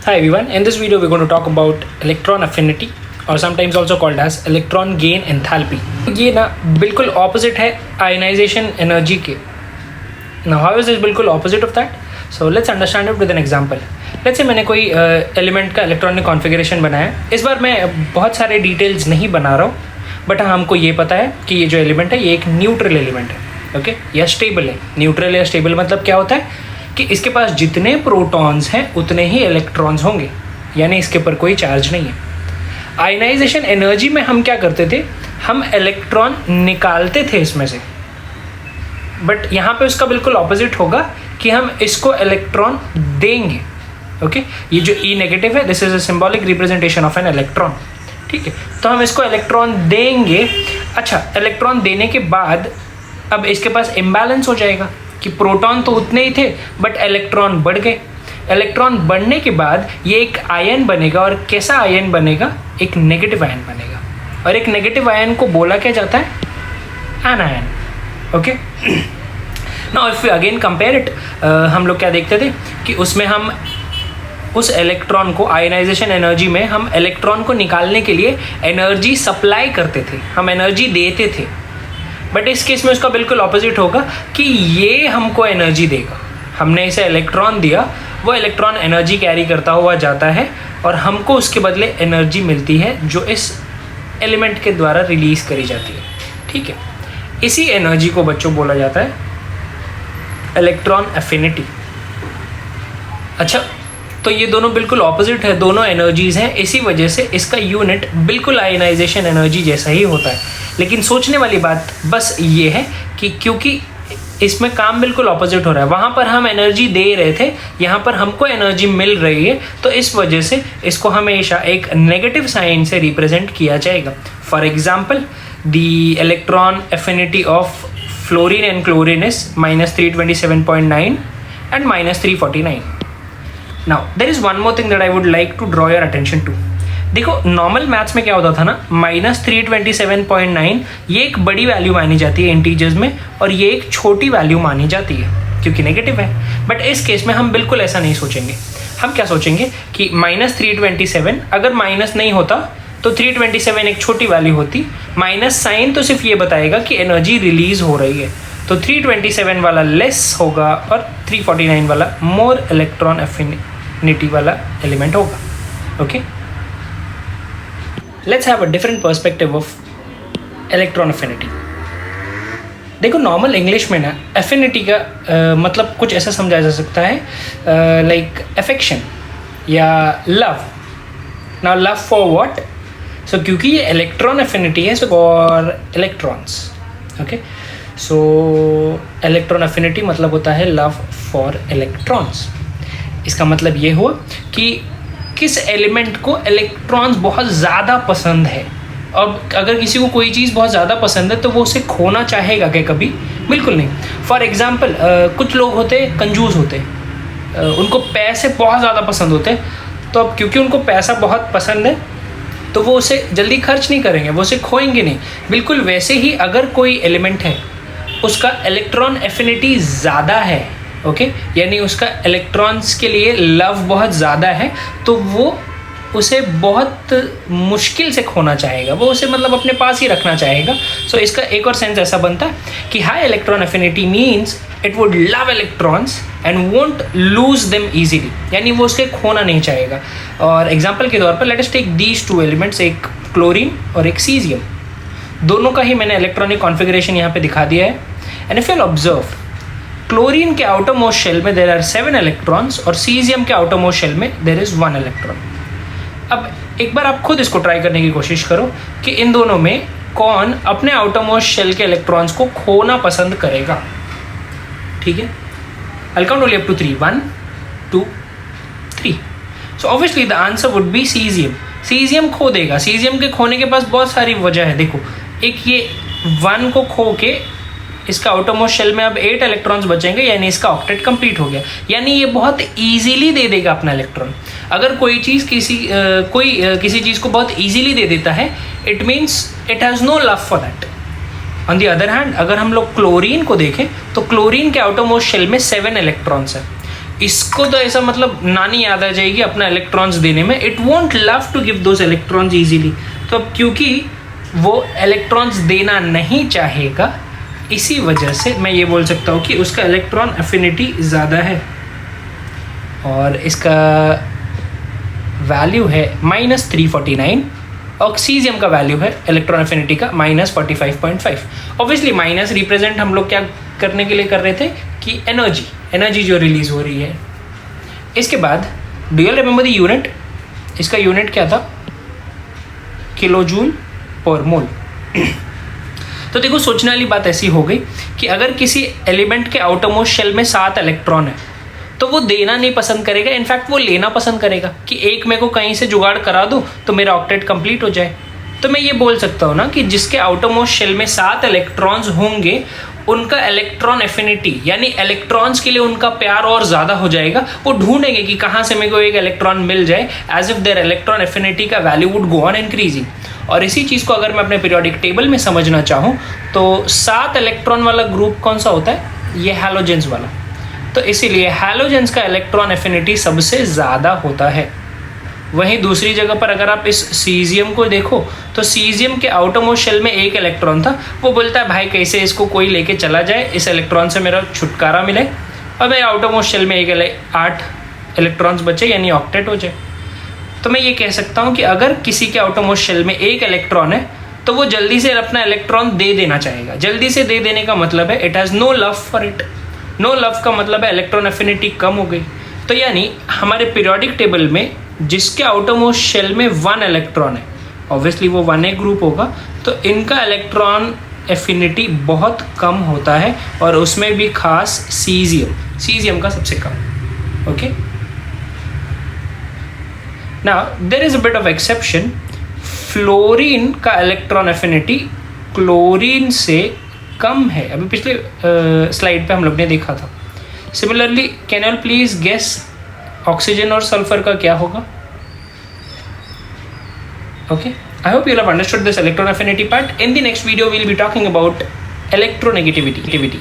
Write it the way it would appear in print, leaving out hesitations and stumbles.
Hi everyone, in this video we're going to talk about electron affinity or sometimes also called as electron gain enthalpy. ये ना बिल्कुल opposite है ionization energy के. Now how is this बिल्कुल opposite of that? So let's understand it with an example. Let's say मैंने कोई element का electronic configuration बनाया. इस बार मैं बहुत सारे details नहीं बना रहा हूँ, but हमको ये पता है कि ये जो element है ये एक neutral element है, okay? या stable है. Neutral या stable मतलब क्या होता है कि इसके पास जितने प्रोटॉन्स हैं उतने ही इलेक्ट्रॉन्स होंगे, यानी इसके ऊपर कोई चार्ज नहीं है. आयनाइजेशन एनर्जी में हम क्या करते थे, हम इलेक्ट्रॉन निकालते थे इसमें से, बट यहाँ पे उसका बिल्कुल ऑपोजिट होगा कि हम इसको इलेक्ट्रॉन देंगे. ओके, ये जो ई नेगेटिव है, this is a symbolic representation of an electron. ठीक है, तो हम इसको इलेक्ट्रॉन देंगे. अच्छा, इलेक्ट्रॉन देने के बाद अब इसके पास इम्बैलेंस हो जाएगा कि प्रोटॉन तो उतने ही थे बट इलेक्ट्रॉन बढ़ गए. इलेक्ट्रॉन बढ़ने के बाद ये एक आयन बनेगा, और कैसा आयन बनेगा, एक नेगेटिव आयन बनेगा. और एक नेगेटिव आयन को बोला क्या जाता है, anion. Okay, now if we again compare it, हम लोग क्या देखते थे कि उसमें हम उस इलेक्ट्रॉन को आयनाइजेशन एनर्जी में हम इलेक्ट्रॉन को निकालने के लिए एनर्जी सप्लाई करते थे, हम एनर्जी देते थे. बट इस केस में उसका बिल्कुल ऑपोजिट होगा कि ये हमको एनर्जी देगा. हमने इसे इलेक्ट्रॉन दिया, वो इलेक्ट्रॉन एनर्जी कैरी करता हुआ जाता है और हमको उसके बदले एनर्जी मिलती है जो इस एलिमेंट के द्वारा रिलीज़ करी जाती है. ठीक है, इसी एनर्जी को बच्चों बोला जाता है इलेक्ट्रॉन एफिनिटी. अच्छा, तो ये दोनों बिल्कुल ऑपोजिट है, दोनों एनर्जीज हैं, इसी वजह से इसका यूनिट बिल्कुल आयनाइजेशन एनर्जी जैसा ही होता है. लेकिन सोचने वाली बात बस ये है कि क्योंकि इसमें काम बिल्कुल ऑपोजिट हो रहा है, वहाँ पर हम एनर्जी दे रहे थे, यहाँ पर हमको एनर्जी मिल रही है, तो इस वजह से इसको हमेशा एक नेगेटिव साइन से रिप्रेजेंट किया जाएगा. For example, the electron affinity of fluorine and chlorine is -327.9 and -349. Now, there is one more thing that I would like to draw your attention to. देखो, नॉर्मल मैथ्स में क्या होता था ना, -327.9 ये एक बड़ी वैल्यू मानी जाती है इंटीजर्स में, और ये एक छोटी वैल्यू मानी जाती है क्योंकि नेगेटिव है. बट इस केस में हम बिल्कुल ऐसा नहीं सोचेंगे. हम क्या सोचेंगे कि -327 अगर माइनस नहीं होता तो 327 एक छोटी वैल्यू होती. माइनस साइन तो सिर्फ ये बताएगा कि एनर्जी रिलीज हो रही है, तो 327 वाला लेस होगा और 349 वाला मोर इलेक्ट्रॉन एफिनिटी वाला एलिमेंट होगा. Okay, let's have a different perspective of electron affinity. देखो, नॉर्मल इंग्लिश में ना एफिनिटी का मतलब कुछ ऐसा समझा जा सकता है लाइक अफेक्शन या love. Now love for what? So क्योंकि ये इलेक्ट्रॉन एफिनिटी है, so for electrons. Okay, so electron affinity मतलब होता है लव फॉर इलेक्ट्रॉन्स. इसका मतलब ये हुआ कि किस एलिमेंट को इलेक्ट्रॉन्स बहुत ज़्यादा पसंद है. अब अगर किसी को कोई चीज़ बहुत ज़्यादा पसंद है तो वो उसे खोना चाहेगा क्या कभी? बिल्कुल नहीं. फॉर एग्जाम्पल, कुछ लोग होते कंजूस होते, उनको पैसे बहुत ज़्यादा पसंद होते, तो अब क्योंकि उनको पैसा बहुत पसंद है तो वो उसे जल्दी खर्च नहीं करेंगे, वो उसे खोएंगे नहीं. बिल्कुल वैसे ही अगर कोई एलिमेंट है, उसका इलेक्ट्रॉन एफिनिटी ज़्यादा है, ओके, यानी उसका इलेक्ट्रॉन्स के लिए लव बहुत ज़्यादा है, तो वो उसे बहुत मुश्किल से खोना चाहेगा, वो उसे मतलब अपने पास ही रखना चाहेगा. सो इसका एक और सेंस ऐसा बनता है कि high electron affinity means it would love electrons and won't loose them easily, यानी वो उसके खोना नहीं चाहेगा. और एग्जाम्पल के तौर पर let us take these two elements, एक क्लोरीन और एक सीजियम. दोनों का ही मैंने इलेक्ट्रॉनिक कॉन्फ़िगरेशन यहाँ पे दिखा दिया है. And if you observe, chlorine के आउटर मोस्ट शेल में देर आर 7 इलेक्ट्रॉन्स और सीजियम के आउटर मोस्ट शेल में देर इज़ 1 इलेक्ट्रॉन. अब एक बार आप खुद इसको ट्राई करने की कोशिश करो कि इन दोनों में कौन अपने आउटर मोस्ट शेल के इलेक्ट्रॉन्स को खोना पसंद करेगा. ठीक है, I'll count only up to 3. 1, 2, 3. So obviously the answer would be cesium. Caesium खो देगा. सीजियम के खोने के पास बहुत सारी वजह है. देखो, एक ये 1 को खो के इसका आउटरमोस्ट शेल में अब 8 इलेक्ट्रॉन्स बचेंगे, यानी इसका ऑक्टेट कंप्लीट हो गया, यानी ये बहुत इजीली दे देगा अपना इलेक्ट्रॉन. अगर कोई चीज़ किसी चीज़ को बहुत इजीली दे देता है, it means it has no love for that. On the other hand, अगर हम लोग क्लोरीन को देखें तो क्लोरीन के आउटरमोस्ट शेल में 7 इलेक्ट्रॉन्स है, इसको तो ऐसा मतलब नानी याद आ जाएगी अपना इलेक्ट्रॉन्स देने में, it want love to give those electrons easily. तो अब क्योंकि वो इलेक्ट्रॉन्स देना नहीं चाहेगा, इसी वजह से मैं ये बोल सकता हूँ कि उसका इलेक्ट्रॉन एफिनिटी ज़्यादा है, और इसका वैल्यू है -349। ऑक्सीजियम का वैल्यू है इलेक्ट्रॉन एफिनिटी का -45.5। ऑब्वियसली माइनस रिप्रेजेंट हम लोग क्या करने के लिए कर रहे थे कि एनर्जी जो रिलीज हो रही है। इसके बाद do you remember the unit? इसका यूनिट क्या था? किलोजूल पर मोल। तो देखो, सोचने वाली बात ऐसी हो गई कि अगर किसी एलिमेंट के आउटरमोस्ट शेल में 7 इलेक्ट्रॉन है तो वो देना नहीं पसंद करेगा, इनफैक्ट वो लेना पसंद करेगा कि एक मेरे को कहीं से जुगाड़ करा दो तो मेरा ऑक्टेट कंप्लीट हो जाए। तो मैं ये बोल सकता हूँ ना कि जिसके आउटरमोस्ट शेल में 7 इलेक्ट्रॉन्स होंगे उनका इलेक्ट्रॉन एफिनिटी यानी इलेक्ट्रॉन्स के लिए उनका प्यार और ज़्यादा हो जाएगा। वो ढूंढेंगे कि कहाँ से मेरे को एक इलेक्ट्रॉन मिल जाए, as if there electron affinity का value would go on increasing. और इसी चीज़ को अगर मैं अपने पीरियोडिक टेबल में समझना चाहूँ तो 7 इलेक्ट्रॉन वाला ग्रुप कौन सा होता है? ये हैलोजेंस वाला। तो इसीलिए हैलोजेंस का इलेक्ट्रॉन एफिनिटी सबसे ज़्यादा होता है। वहीं दूसरी जगह पर अगर आप इस सीजियम को देखो तो सीजियम के आउटरमोस्ट शेल में 1 इलेक्ट्रॉन था। वो बोलता है भाई कैसे इसको कोई लेके चला जाए, इस इलेक्ट्रॉन से मेरा छुटकारा मिले और मेरे आउटरमोस्ट शेल में 8 इलेक्ट्रॉन्स बचे यानी ऑक्टेट हो जाए। तो मैं ये कह सकता हूँ कि अगर किसी के आउटरमोस्ट शेल में 1 इलेक्ट्रॉन है तो वो जल्दी से अपना इलेक्ट्रॉन दे देना चाहेगा। जल्दी से दे देने का मतलब है it has no love for it. No love का मतलब है इलेक्ट्रॉन एफिनिटी कम हो गई। तो यानी हमारे पीरियोडिक टेबल में जिसके आउटरमोस्ट शेल में 1 इलेक्ट्रॉन है, ऑब्वियसली वो 1A ग्रुप होगा, तो इनका इलेक्ट्रॉन एफिनिटी बहुत कम होता है, और उसमें भी खास सीजियम का सबसे कम। Okay, now there is a bit of exception. Fluorine का इलेक्ट्रॉन एफिनिटी क्लोरीन से कम है। अभी पिछले स्लाइड पे हम लोग ने देखा था। Similarly can you please guess oxygen और सल्फर का क्या होगा? Okay, I hope you have understood this electron affinity part. In the next video we will be talking about electronegativity.